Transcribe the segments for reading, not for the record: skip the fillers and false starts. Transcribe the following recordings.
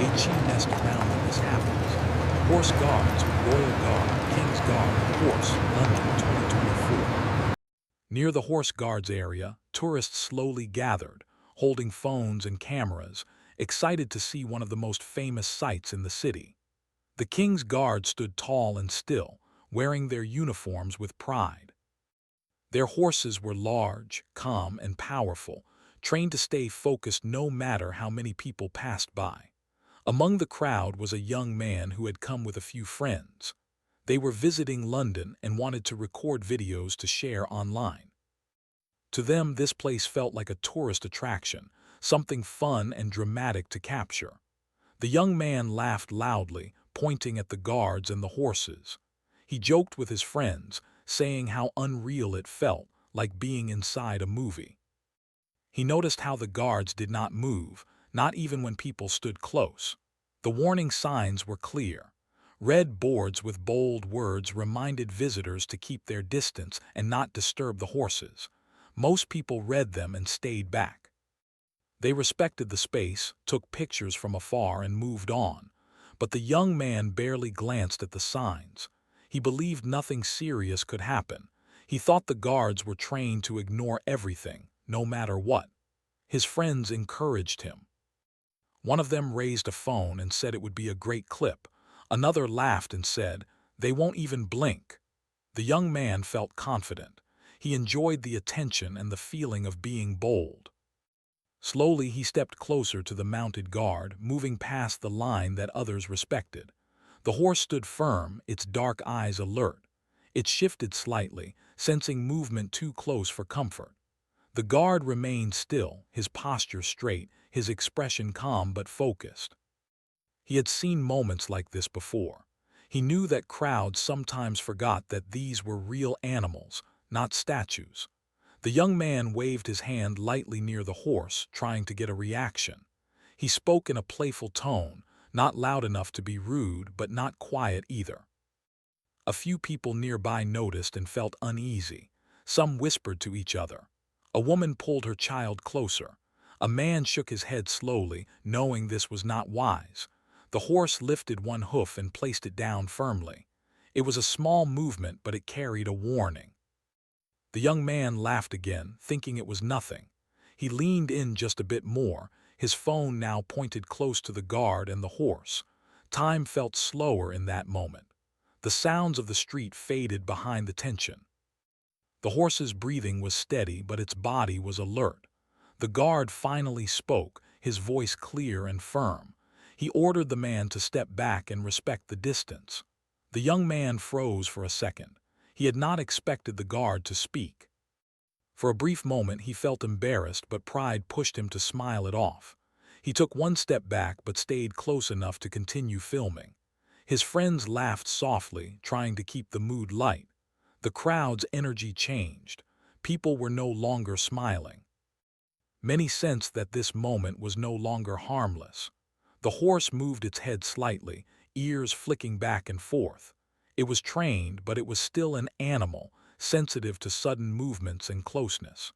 A chi nest around when this happens. Horse Guards, Royal Guard, King's Guard, Horse, London 2024. Near the Horse Guards area, tourists slowly gathered, holding phones and cameras, excited to see one of the most famous sights in the city. The King's Guard stood tall and still, wearing their uniforms with pride. Their horses were large, calm, and powerful, trained to stay focused no matter how many people passed by. Among the crowd was a young man who had come with a few friends. They were visiting London and wanted to record videos to share online. To them, this place felt like a tourist attraction, something fun and dramatic to capture. The young man laughed loudly, pointing at the guards and the horses. He joked with his friends, saying how unreal it felt, like being inside a movie. He noticed how the guards did not move, not even when people stood close. The warning signs were clear. Red boards with bold words reminded visitors to keep their distance and not disturb the horses. Most people read them and stayed back. They respected the space, took pictures from afar, and moved on. But the young man barely glanced at the signs. He believed nothing serious could happen. He thought the guards were trained to ignore everything, no matter what. His friends encouraged him. One of them raised a phone and said it would be a great clip. Another laughed and said, "They won't even blink." The young man felt confident. He enjoyed the attention and the feeling of being bold. Slowly he stepped closer to the mounted guard, moving past the line that others respected. The horse stood firm, its dark eyes alert. It shifted slightly, sensing movement too close for comfort. The guard remained still, his posture straight, his expression calm but focused. He had seen moments like this before. He knew that crowds sometimes forgot that these were real animals, not statues. The young man waved his hand lightly near the horse, trying to get a reaction. He spoke in a playful tone, not loud enough to be rude, but not quiet either. A few people nearby noticed and felt uneasy. Some whispered to each other. A woman pulled her child closer. A man shook his head slowly, knowing this was not wise. The horse lifted one hoof and placed it down firmly. It was a small movement, but it carried a warning. The young man laughed again, thinking it was nothing. He leaned in just a bit more, his phone now pointed close to the guard and the horse. Time felt slower in that moment. The sounds of the street faded behind the tension. The horse's breathing was steady, but its body was alert. The guard finally spoke, his voice clear and firm. He ordered the man to step back and respect the distance. The young man froze for a second. He had not expected the guard to speak. For a brief moment he felt embarrassed, but pride pushed him to smile it off. He took one step back but stayed close enough to continue filming. His friends laughed softly, trying to keep the mood light. The crowd's energy changed. People were no longer smiling. Many sensed that this moment was no longer harmless. The horse moved its head slightly, ears flicking back and forth. It was trained, but it was still an animal, sensitive to sudden movements and closeness.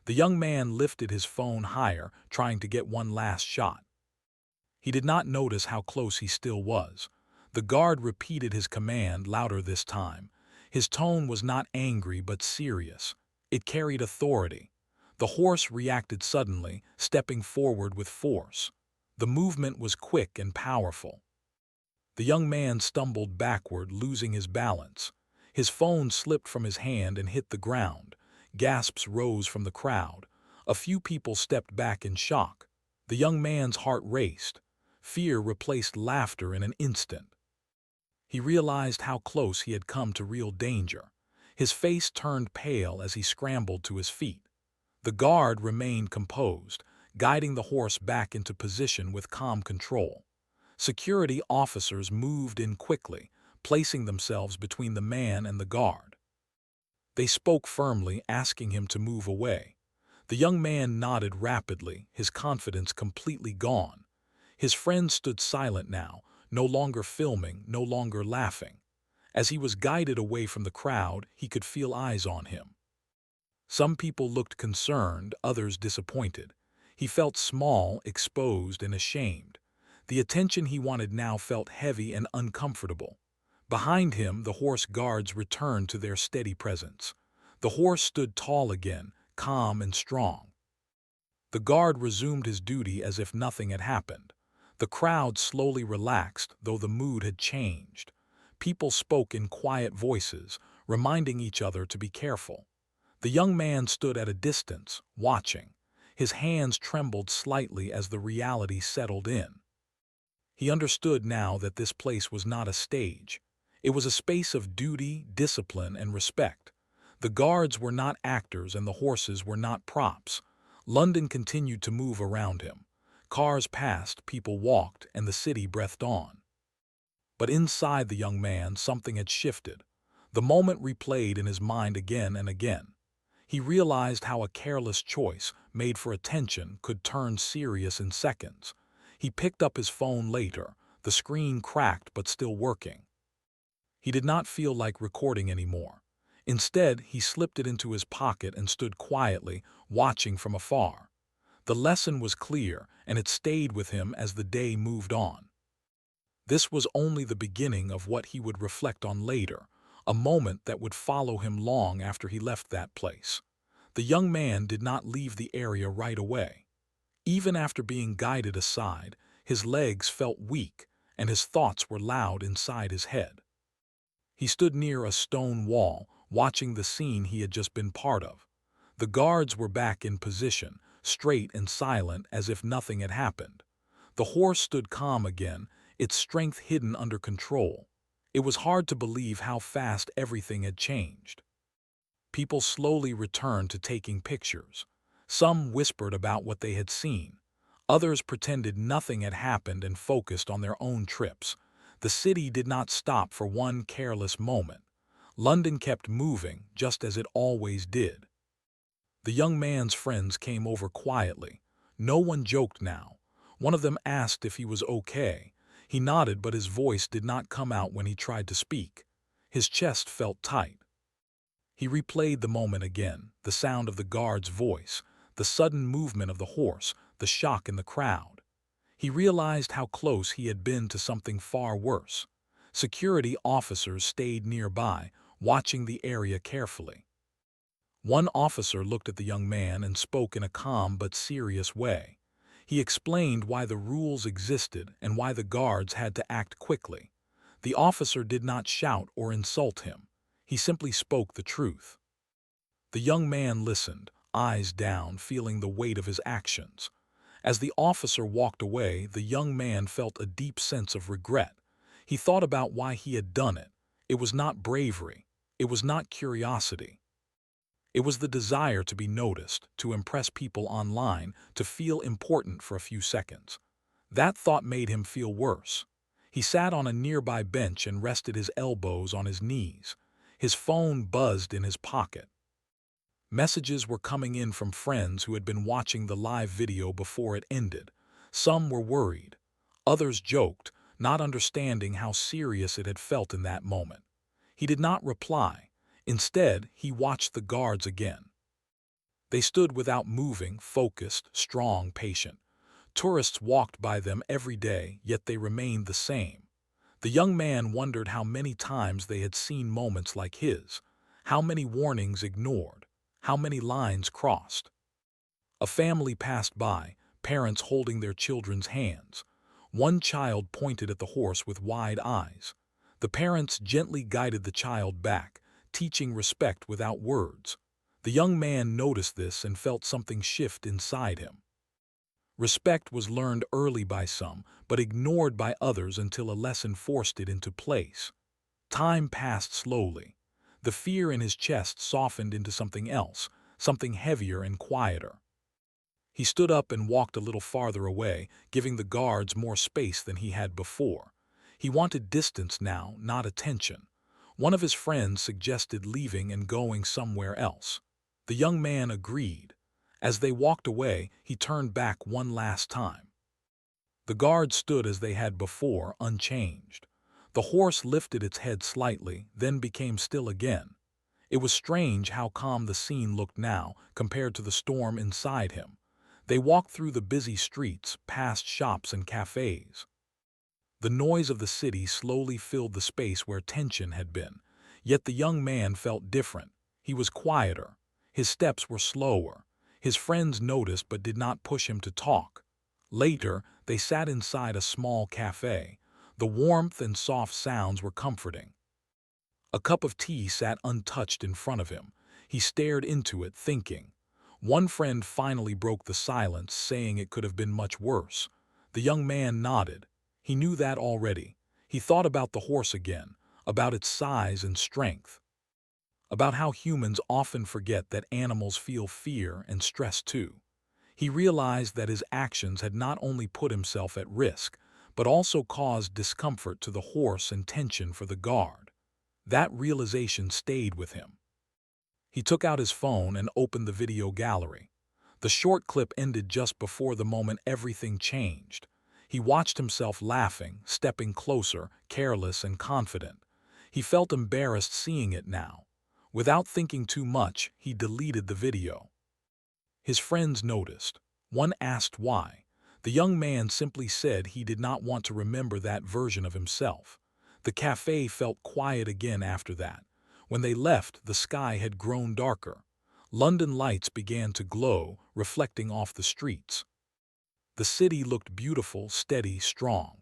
The young man lifted his phone higher, trying to get one last shot. He did not notice how close he still was. The guard repeated his command, louder this time. His tone was not angry but serious. It carried authority. The horse reacted suddenly, stepping forward with force. The movement was quick and powerful. The young man stumbled backward, losing his balance. His phone slipped from his hand and hit the ground. Gasps rose from the crowd. A few people stepped back in shock. The young man's heart raced. Fear replaced laughter in an instant. He realized how close he had come to real danger. His face turned pale as he scrambled to his feet. The guard remained composed, guiding the horse back into position with calm control. Security officers moved in quickly, placing themselves between the man and the guard. They spoke firmly, asking him to move away. The young man nodded rapidly, his confidence completely gone. His friends stood silent now, no longer filming, no longer laughing. As he was guided away from the crowd, he could feel eyes on him. Some people looked concerned, others disappointed. He felt small, exposed, and ashamed. The attention he wanted now felt heavy and uncomfortable. Behind him, the horse guards returned to their steady presence. The horse stood tall again, calm and strong. The guard resumed his duty as if nothing had happened. The crowd slowly relaxed, though the mood had changed. People spoke in quiet voices, reminding each other to be careful. The young man stood at a distance, watching. His hands trembled slightly as the reality settled in. He understood now that this place was not a stage. It was a space of duty, discipline, and respect. The guards were not actors and the horses were not props. London continued to move around him. Cars passed, people walked, and the city breathed on. But inside the young man, something had shifted. The moment replayed in his mind again and again. He realized how a careless choice, made for attention, could turn serious in seconds. He picked up his phone later, the screen cracked but still working. He did not feel like recording anymore. Instead, he slipped it into his pocket and stood quietly, watching from afar. The lesson was clear, and it stayed with him as the day moved on. This was only the beginning of what he would reflect on later, a moment that would follow him long after he left that place. The young man did not leave the area right away. Even after being guided aside, his legs felt weak, and his thoughts were loud inside his head. He stood near a stone wall, watching the scene he had just been part of. The guards were back in position, straight and silent as if nothing had happened. The horse stood calm again, its strength hidden under control. It was hard to believe how fast everything had changed. People slowly returned to taking pictures. Some whispered about what they had seen. Others pretended nothing had happened and focused on their own trips. The city did not stop for one careless moment. London kept moving, just as it always did. The young man's friends came over quietly. No one joked now. One of them asked if he was okay. He nodded, but his voice did not come out when he tried to speak. His chest felt tight. He replayed the moment again, the sound of the guard's voice, the sudden movement of the horse, the shock in the crowd. He realized how close he had been to something far worse. Security officers stayed nearby, watching the area carefully. One officer looked at the young man and spoke in a calm but serious way. He explained why the rules existed and why the guards had to act quickly. The officer did not shout or insult him. He simply spoke the truth. The young man listened, eyes down, feeling the weight of his actions. As the officer walked away, the young man felt a deep sense of regret. He thought about why he had done it. It was not bravery. It was not curiosity. It was the desire to be noticed, to impress people online, to feel important for a few seconds. That thought made him feel worse. He sat on a nearby bench and rested his elbows on his knees. His phone buzzed in his pocket. Messages were coming in from friends who had been watching the live video before it ended. Some were worried. Others joked, not understanding how serious it had felt in that moment. He did not reply. Instead, he watched the guards again. They stood without moving, focused, strong, patient. Tourists walked by them every day, yet they remained the same. The young man wondered how many times they had seen moments like his, how many warnings ignored, how many lines crossed. A family passed by, parents holding their children's hands. One child pointed at the horse with wide eyes. The parents gently guided the child back, teaching respect without words. The young man noticed this and felt something shift inside him. Respect was learned early by some, but ignored by others until a lesson forced it into place. Time passed slowly. The fear in his chest softened into something else, something heavier and quieter. He stood up and walked a little farther away, giving the guards more space than he had before. He wanted distance now, not attention. One of his friends suggested leaving and going somewhere else. The young man agreed. As they walked away, he turned back one last time. The guards stood as they had before, unchanged. The horse lifted its head slightly, then became still again. It was strange how calm the scene looked now, compared to the storm inside him. They walked through the busy streets, past shops and cafes. The noise of the city slowly filled the space where tension had been. Yet the young man felt different. He was quieter. His steps were slower. His friends noticed but did not push him to talk. Later, they sat inside a small cafe. The warmth and soft sounds were comforting. A cup of tea sat untouched in front of him. He stared into it, thinking. One friend finally broke the silence, saying it could have been much worse. The young man nodded. He knew that already. He thought about the horse again, about its size and strength, about how humans often forget that animals feel fear and stress too. He realized that his actions had not only put himself at risk, but also caused discomfort to the horse and tension for the guard. That realization stayed with him. He took out his phone and opened the video gallery. The short clip ended just before the moment everything changed. He watched himself laughing, stepping closer, careless and confident. He felt embarrassed seeing it now. Without thinking too much, he deleted the video. His friends noticed. One asked why. The young man simply said he did not want to remember that version of himself. The cafe felt quiet again after that. When they left, the sky had grown darker. London lights began to glow, reflecting off the streets. The city looked beautiful, steady, strong.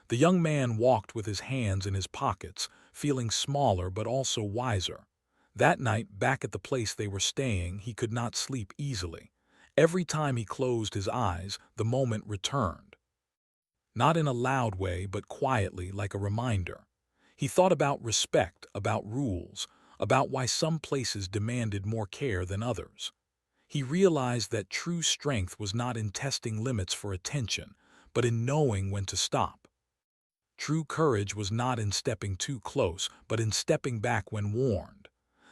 The young man walked with his hands in his pockets, feeling smaller but also wiser. That night, back at the place they were staying, he could not sleep easily. Every time he closed his eyes, the moment returned. Not in a loud way, but quietly, like a reminder. He thought about respect, about rules, about why some places demanded more care than others. He realized that true strength was not in testing limits for attention, but in knowing when to stop. True courage was not in stepping too close, but in stepping back when warned.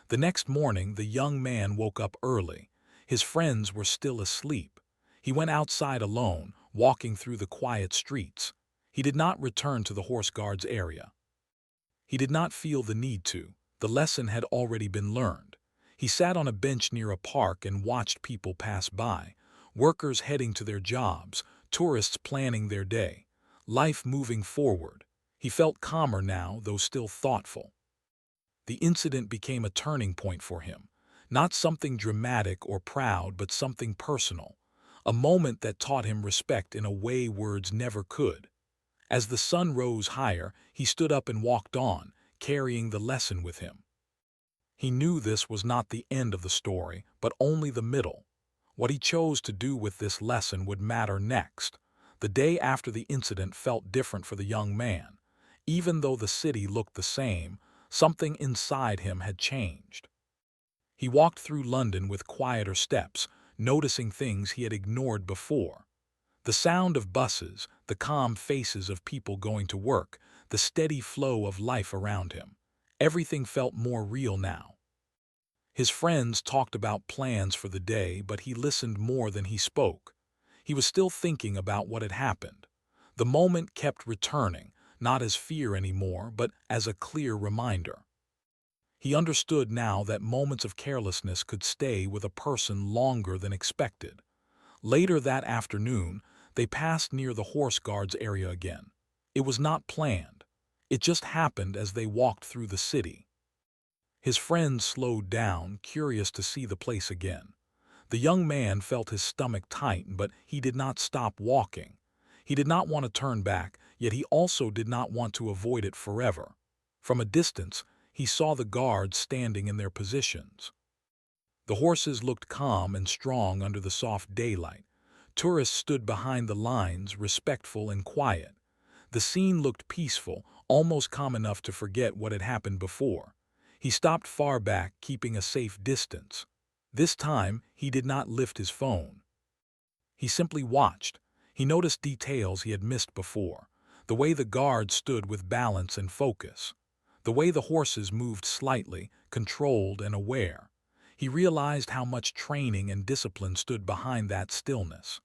The next morning, the young man woke up early. His friends were still asleep. He went outside alone, walking through the quiet streets. He did not return to the horse guards area. He did not feel the need to. The lesson had already been learned. He sat on a bench near a park and watched people pass by, workers heading to their jobs, tourists planning their day, life moving forward. He felt calmer now, though still thoughtful. The incident became a turning point for him. Not something dramatic or proud, but something personal. A moment that taught him respect in a way words never could. As the sun rose higher, he stood up and walked on, carrying the lesson with him. He knew this was not the end of the story, but only the middle. What he chose to do with this lesson would matter next. The day after the incident felt different for the young man. Even though the city looked the same, something inside him had changed. He walked through London with quieter steps, noticing things he had ignored before. The sound of buses, the calm faces of people going to work, the steady flow of life around him. Everything felt more real now. His friends talked about plans for the day, but he listened more than he spoke. He was still thinking about what had happened. The moment kept returning, not as fear anymore, but as a clear reminder. He understood now that moments of carelessness could stay with a person longer than expected. Later that afternoon, they passed near the horse guards area again. It was not planned. It just happened as they walked through the city. His friends slowed down, curious to see the place again. The young man felt his stomach tighten, but he did not stop walking. He did not want to turn back, yet he also did not want to avoid it forever. From a distance, he saw the guards standing in their positions. The horses looked calm and strong under the soft daylight. Tourists stood behind the lines, respectful and quiet. The scene looked peaceful, almost calm enough to forget what had happened before. He stopped far back, keeping a safe distance. This time, he did not lift his phone. He simply watched. He noticed details he had missed before. The way the guards stood with balance and focus. The way the horses moved slightly, controlled and aware. He realized how much training and discipline stood behind that stillness.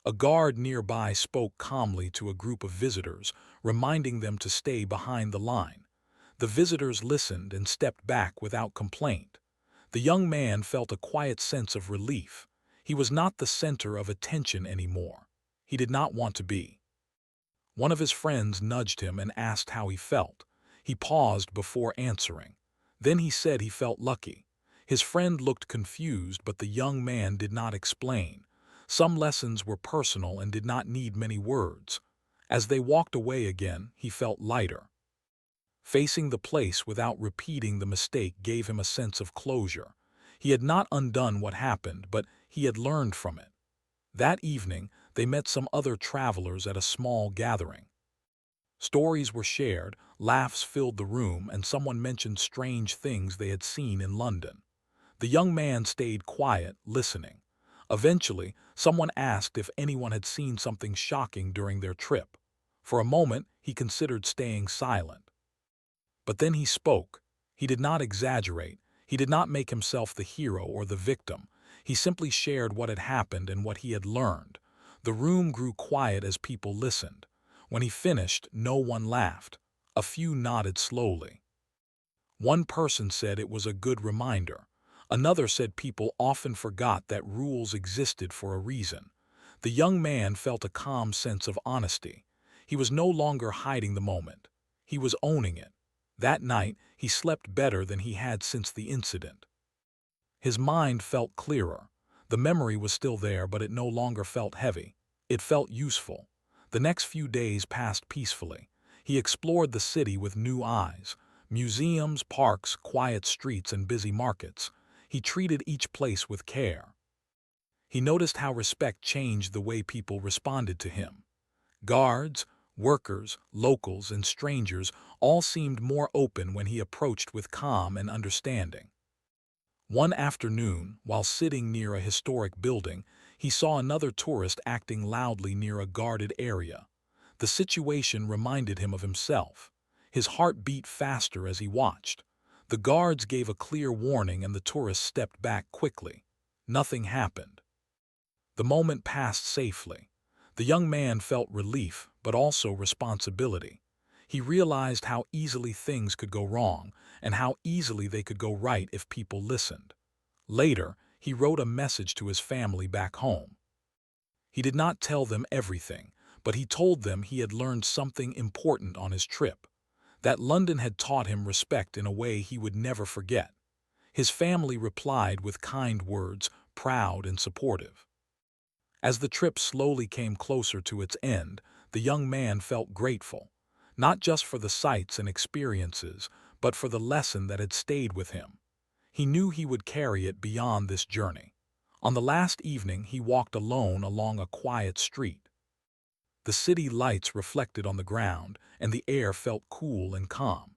A guard nearby spoke calmly to a group of visitors, reminding them to stay behind the line. The visitors listened and stepped back without complaint. The young man felt a quiet sense of relief. He was not the center of attention anymore. He did not want to be. One of his friends nudged him and asked how he felt. He paused before answering. Then he said he felt lucky. His friend looked confused, but the young man did not explain. Some lessons were personal and did not need many words. As they walked away again, he felt lighter. Facing the place without repeating the mistake gave him a sense of closure. He had not undone what happened, but he had learned from it. That evening, they met some other travelers at a small gathering. Stories were shared, laughs filled the room, and someone mentioned strange things they had seen in London. The young man stayed quiet, listening. Eventually, someone asked if anyone had seen something shocking during their trip. For a moment, he considered staying silent. But then he spoke. He did not exaggerate. He did not make himself the hero or the victim. He simply shared what had happened and what he had learned. The room grew quiet as people listened. When he finished, no one laughed. A few nodded slowly. One person said it was a good reminder. Another said people often forgot that rules existed for a reason. The young man felt a calm sense of honesty. He was no longer hiding the moment. He was owning it. That night, he slept better than he had since the incident. His mind felt clearer. The memory was still there, but it no longer felt heavy. It felt useful. The next few days passed peacefully. He explored the city with new eyes. Museums, parks, quiet streets, and busy markets. He treated each place with care. He noticed how respect changed the way people responded to him. Guards, workers, locals, and strangers all seemed more open when he approached with calm and understanding. One afternoon, while sitting near a historic building, he saw another tourist acting loudly near a guarded area. The situation reminded him of himself. His heart beat faster as he watched. The guards gave a clear warning and the tourist stepped back quickly. Nothing happened. The moment passed safely. The young man felt relief, but also responsibility. He realized how easily things could go wrong, and how easily they could go right if people listened. Later, he wrote a message to his family back home. He did not tell them everything, but he told them he had learned something important on his trip, that London had taught him respect in a way he would never forget. His family replied with kind words, proud and supportive. As the trip slowly came closer to its end, the young man felt grateful, not just for the sights and experiences, but for the lesson that had stayed with him. He knew he would carry it beyond this journey. On the last evening, he walked alone along a quiet street. The city lights reflected on the ground, and the air felt cool and calm.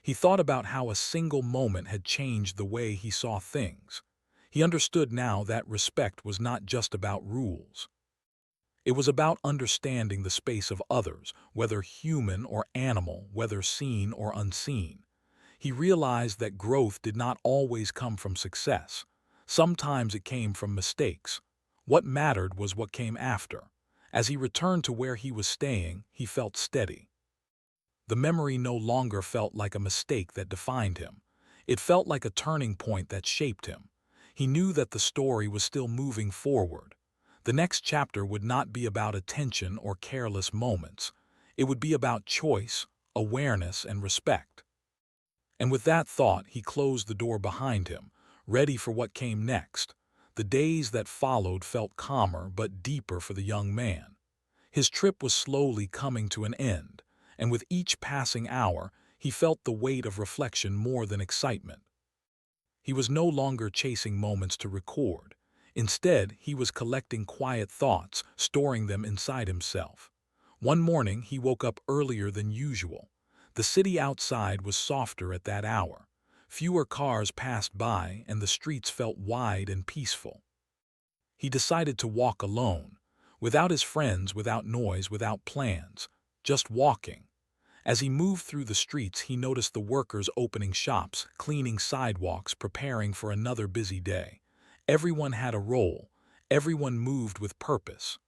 He thought about how a single moment had changed the way he saw things. He understood now that respect was not just about rules. It was about understanding the space of others, whether human or animal, whether seen or unseen. He realized that growth did not always come from success. Sometimes it came from mistakes. What mattered was what came after. As he returned to where he was staying, he felt steady. The memory no longer felt like a mistake that defined him. It felt like a turning point that shaped him. He knew that the story was still moving forward. The next chapter would not be about attention or careless moments. It would be about choice, awareness, and respect. And with that thought, he closed the door behind him, ready for what came next. The days that followed felt calmer but deeper for the young man. His trip was slowly coming to an end, and with each passing hour, he felt the weight of reflection more than excitement. He was no longer chasing moments to record. Instead, he was collecting quiet thoughts, storing them inside himself. One morning, he woke up earlier than usual. The city outside was softer at that hour. Fewer cars passed by, and the streets felt wide and peaceful. He decided to walk alone, without his friends, without noise, without plans, just walking. As he moved through the streets, he noticed the workers opening shops, cleaning sidewalks, preparing for another busy day. Everyone had a role. Everyone moved with purpose.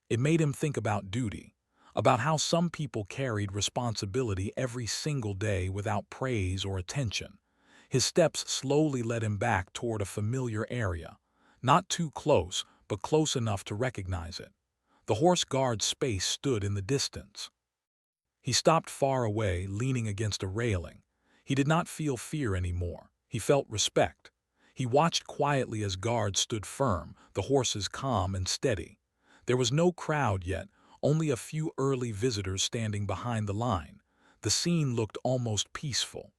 It made him think about duty, about how some people carried responsibility every single day without praise or attention. His steps slowly led him back toward a familiar area, not too close, but close enough to recognize it. The horse guard's space stood in the distance. He stopped far away, leaning against a railing. He did not feel fear anymore. He felt respect. He watched quietly as guards stood firm, the horses calm and steady. There was no crowd yet, only a few early visitors standing behind the line. The scene looked almost peaceful.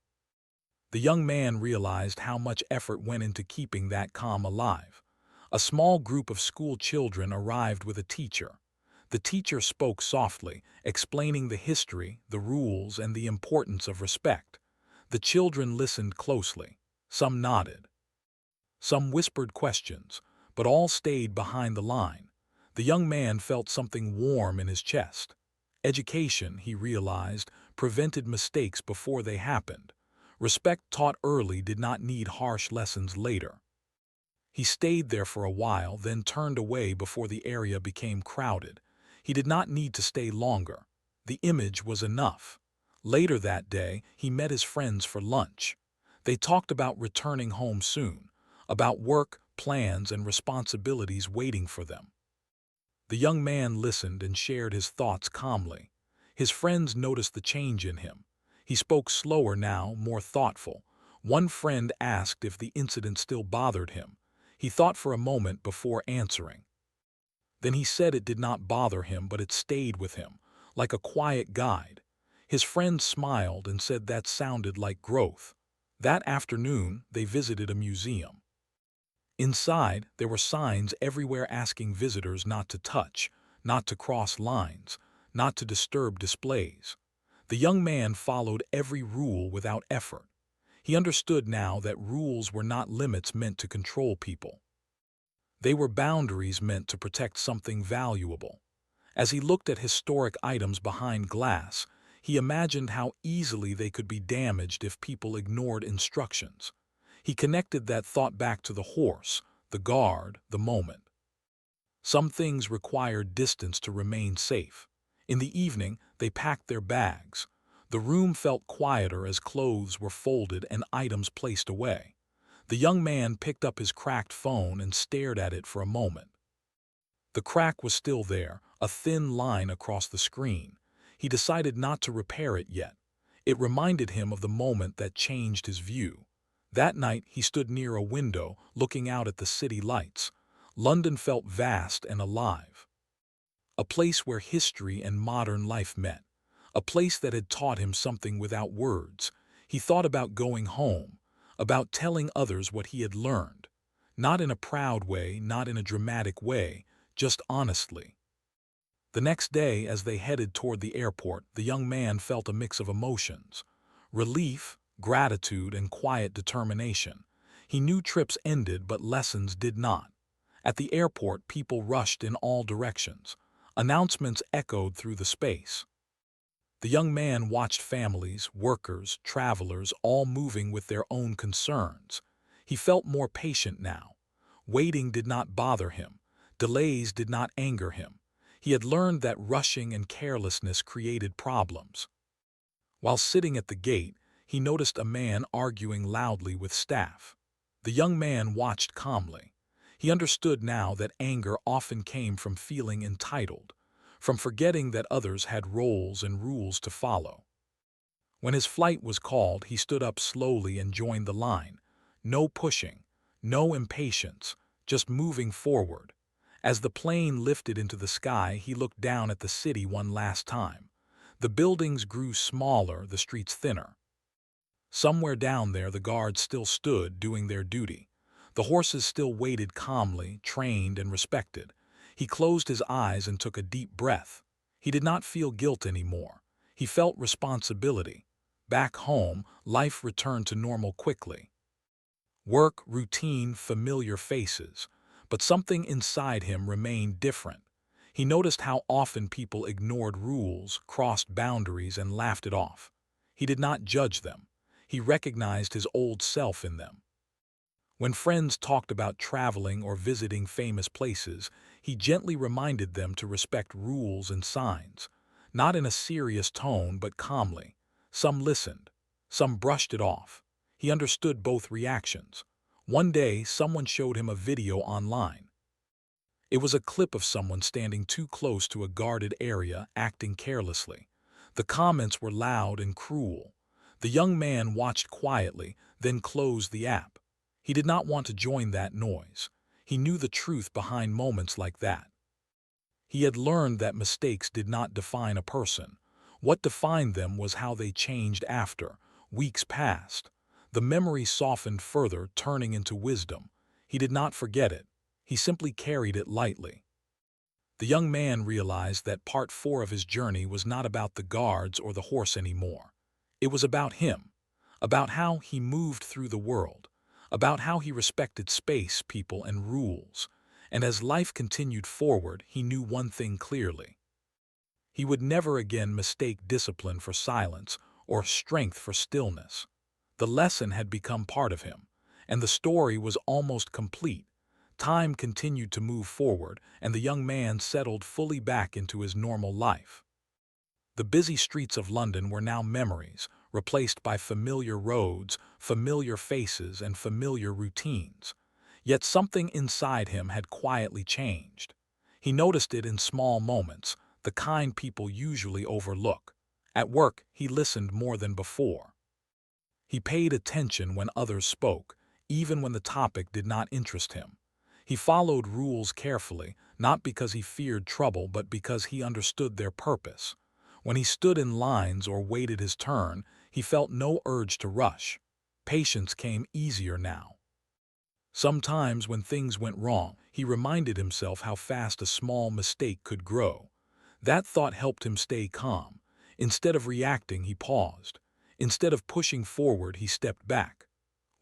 The young man realized how much effort went into keeping that calm alive. A small group of school children arrived with a teacher. The teacher spoke softly, explaining the history, the rules, and the importance of respect. The children listened closely. Some nodded. Some whispered questions, but all stayed behind the line. The young man felt something warm in his chest. Education, he realized, prevented mistakes before they happened. Respect taught early did not need harsh lessons later. He stayed there for a while, then turned away before the area became crowded. He did not need to stay longer. The image was enough. Later that day, he met his friends for lunch. They talked about returning home soon, about work, plans, and responsibilities waiting for them. The young man listened and shared his thoughts calmly. His friends noticed the change in him. He spoke slower now, more thoughtful. One friend asked if the incident still bothered him. He thought for a moment before answering. Then he said it did not bother him, but it stayed with him, like a quiet guide. His friend smiled and said that sounded like growth. That afternoon, they visited a museum. Inside, there were signs everywhere asking visitors not to touch, not to cross lines, not to disturb displays. The young man followed every rule without effort. He understood now that rules were not limits meant to control people. They were boundaries meant to protect something valuable. As he looked at historic items behind glass, he imagined how easily they could be damaged if people ignored instructions. He connected that thought back to the horse, the guard, the moment. Some things required distance to remain safe. In the evening, they packed their bags. The room felt quieter as clothes were folded and items placed away. The young man picked up his cracked phone and stared at it for a moment. The crack was still there, a thin line across the screen. He decided not to repair it yet. It reminded him of the moment that changed his view. That night, he stood near a window, looking out at the city lights. London felt vast and alive. A place where history and modern life met. A place that had taught him something without words. He thought about going home, about telling others what he had learned. Not in a proud way, not in a dramatic way, just honestly. The next day, as they headed toward the airport, the young man felt a mix of emotions. Relief, gratitude, and quiet determination. He knew trips ended, but lessons did not. At the airport, people rushed in all directions. Announcements echoed through the space. The young man watched families, workers, travelers, all moving with their own concerns. He felt more patient now. Waiting did not bother him. Delays did not anger him. He had learned that rushing and carelessness created problems. While sitting at the gate, he noticed a man arguing loudly with staff. The young man watched calmly. He understood now that anger often came from feeling entitled, from forgetting that others had roles and rules to follow. When his flight was called, he stood up slowly and joined the line. No pushing, no impatience, just moving forward. As the plane lifted into the sky, he looked down at the city one last time. The buildings grew smaller, the streets thinner. Somewhere down there, the guards still stood, doing their duty. The horses still waited calmly, trained and respected. He closed his eyes and took a deep breath. He did not feel guilt anymore. He felt responsibility. Back home, life returned to normal quickly. Work, routine, familiar faces. But something inside him remained different. He noticed how often people ignored rules, crossed boundaries, and laughed it off. He did not judge them. He recognized his old self in them. When friends talked about traveling or visiting famous places, he gently reminded them to respect rules and signs, not in a serious tone but calmly. Some listened, some brushed it off. He understood both reactions. One day, someone showed him a video online. It was a clip of someone standing too close to a guarded area, acting carelessly. The comments were loud and cruel. The young man watched quietly, then closed the app. He did not want to join that noise. He knew the truth behind moments like that. He had learned that mistakes did not define a person. What defined them was how they changed after. Weeks passed. The memory softened further, turning into wisdom. He did not forget it. He simply carried it lightly. The young man realized that part 4 of his journey was not about the guards or the horse anymore. It was about him, about how he moved through the world, about how he respected space, people, and rules. And as life continued forward, he knew one thing clearly. He would never again mistake discipline for silence or strength for stillness. The lesson had become part of him, and the story was almost complete. Time continued to move forward, and the young man settled fully back into his normal life. The busy streets of London were now memories, replaced by familiar roads, familiar faces, and familiar routines. Yet something inside him had quietly changed. He noticed it in small moments, the kind people usually overlook. At work, he listened more than before. He paid attention when others spoke, even when the topic did not interest him. He followed rules carefully, not because he feared trouble, but because he understood their purpose. When he stood in lines or waited his turn, he felt no urge to rush. Patience came easier now. Sometimes when things went wrong, he reminded himself how fast a small mistake could grow. That thought helped him stay calm. Instead of reacting, he paused. Instead of pushing forward, he stepped back.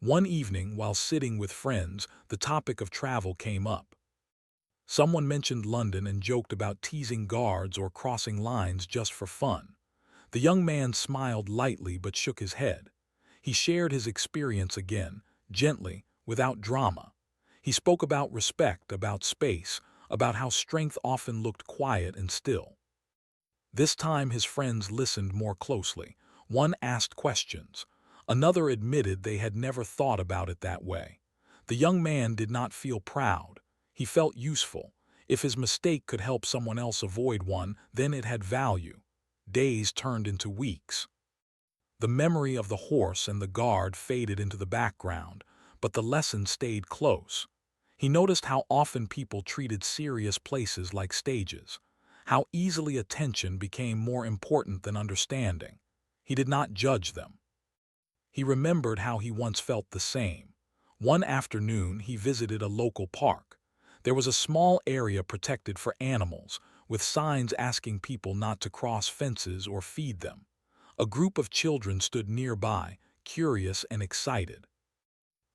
One evening, while sitting with friends, the topic of travel came up. Someone mentioned London and joked about teasing guards or crossing lines just for fun. The young man smiled lightly but shook his head. He shared his experience again, gently, without drama. He spoke about respect, about space, about how strength often looked quiet and still. This time his friends listened more closely. One asked questions. Another admitted they had never thought about it that way. The young man did not feel proud. He felt useful. If his mistake could help someone else avoid one, then it had value. Days turned into weeks. The memory of the horse and the guard faded into the background, but the lesson stayed close. He noticed how often people treated serious places like stages, how easily attention became more important than understanding. He did not judge them. He remembered how he once felt the same. One afternoon, he visited a local park. There was a small area protected for animals, with signs asking people not to cross fences or feed them. A group of children stood nearby, curious and excited.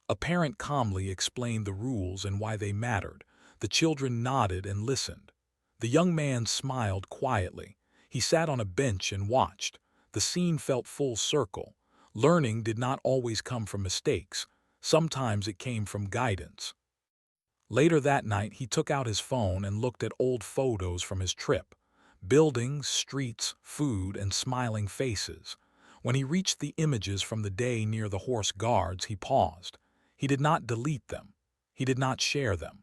A parent calmly explained the rules and why they mattered. The children nodded and listened. The young man smiled quietly. He sat on a bench and watched. The scene felt full circle. Learning did not always come from mistakes. Sometimes it came from guidance. Later that night, he took out his phone and looked at old photos from his trip. Buildings, streets, food, and smiling faces. When he reached the images from the day near the horse guards, he paused. He did not delete them. He did not share them.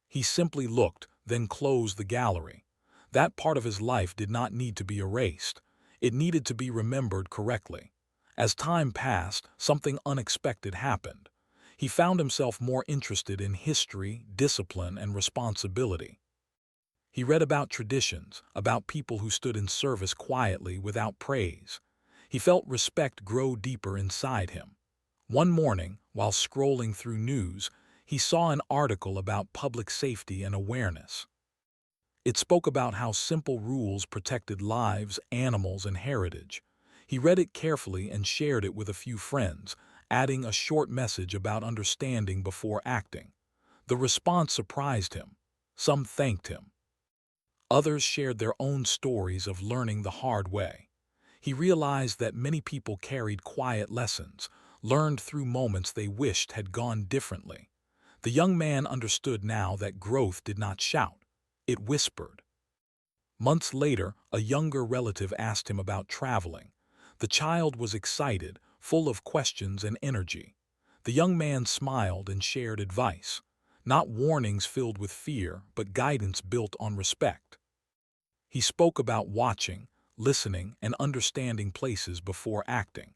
He simply looked, then closed the gallery. That part of his life did not need to be erased. It needed to be remembered correctly. As time passed, something unexpected happened. He found himself more interested in history, discipline, and responsibility. He read about traditions, about people who stood in service quietly without praise. He felt respect grow deeper inside him. One morning, while scrolling through news, he saw an article about public safety and awareness. It spoke about how simple rules protected lives, animals, and heritage. He read it carefully and shared it with a few friends, adding a short message about understanding before acting. The response surprised him. Some thanked him. Others shared their own stories of learning the hard way. He realized that many people carried quiet lessons, learned through moments they wished had gone differently. The young man understood now that growth did not shout. It whispered. Months later, a younger relative asked him about traveling. The child was excited, full of questions and energy. The young man smiled and shared advice. Not warnings filled with fear, but guidance built on respect. He spoke about watching, listening, and understanding places before acting.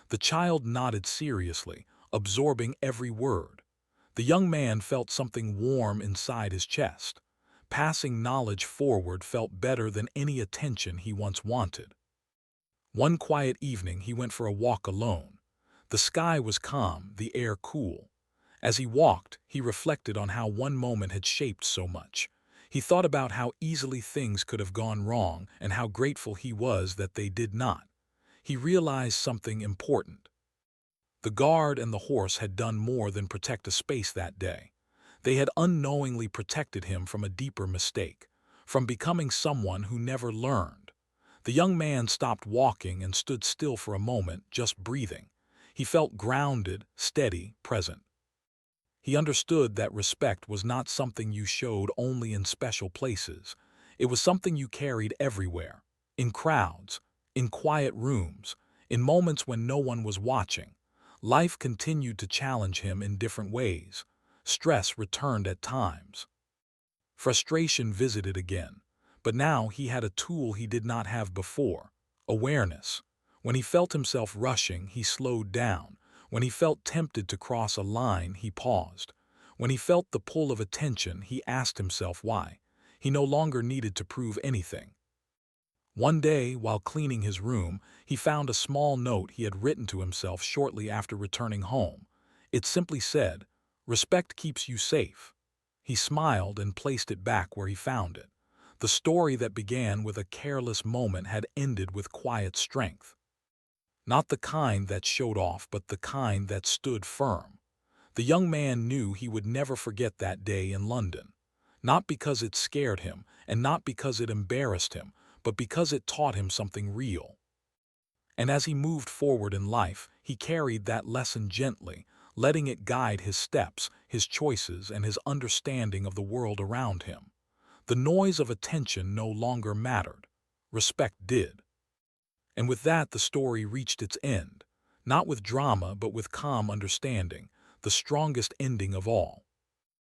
The child nodded seriously, absorbing every word. The young man felt something warm inside his chest. Passing knowledge forward felt better than any attention he once wanted. One quiet evening he went for a walk alone. The sky was calm, the air cool. As he walked, he reflected on how one moment had shaped so much. He thought about how easily things could have gone wrong and how grateful he was that they did not. He realized something important. The guard and the horse had done more than protect a space that day. They had unknowingly protected him from a deeper mistake, from becoming someone who never learned. The young man stopped walking and stood still for a moment, just breathing. He felt grounded, steady, present. He understood that respect was not something you showed only in special places. It was something you carried everywhere, in crowds, in quiet rooms, in moments when no one was watching. Life continued to challenge him in different ways. Stress returned at times. Frustration visited again. But now he had a tool he did not have before: awareness. When he felt himself rushing, he slowed down. When he felt tempted to cross a line, he paused. When he felt the pull of attention, he asked himself why. He no longer needed to prove anything. One day, while cleaning his room, he found a small note he had written to himself shortly after returning home. It simply said, "Respect keeps you safe." He smiled and placed it back where he found it. The story that began with a careless moment had ended with quiet strength. Not the kind that showed off, but the kind that stood firm. The young man knew he would never forget that day in London. Not because it scared him, and not because it embarrassed him, but because it taught him something real. And as he moved forward in life, he carried that lesson gently, letting it guide his steps, his choices, and his understanding of the world around him. The noise of attention no longer mattered. Respect did. And with that, the story reached its end. Not with drama, but with calm understanding, the strongest ending of all.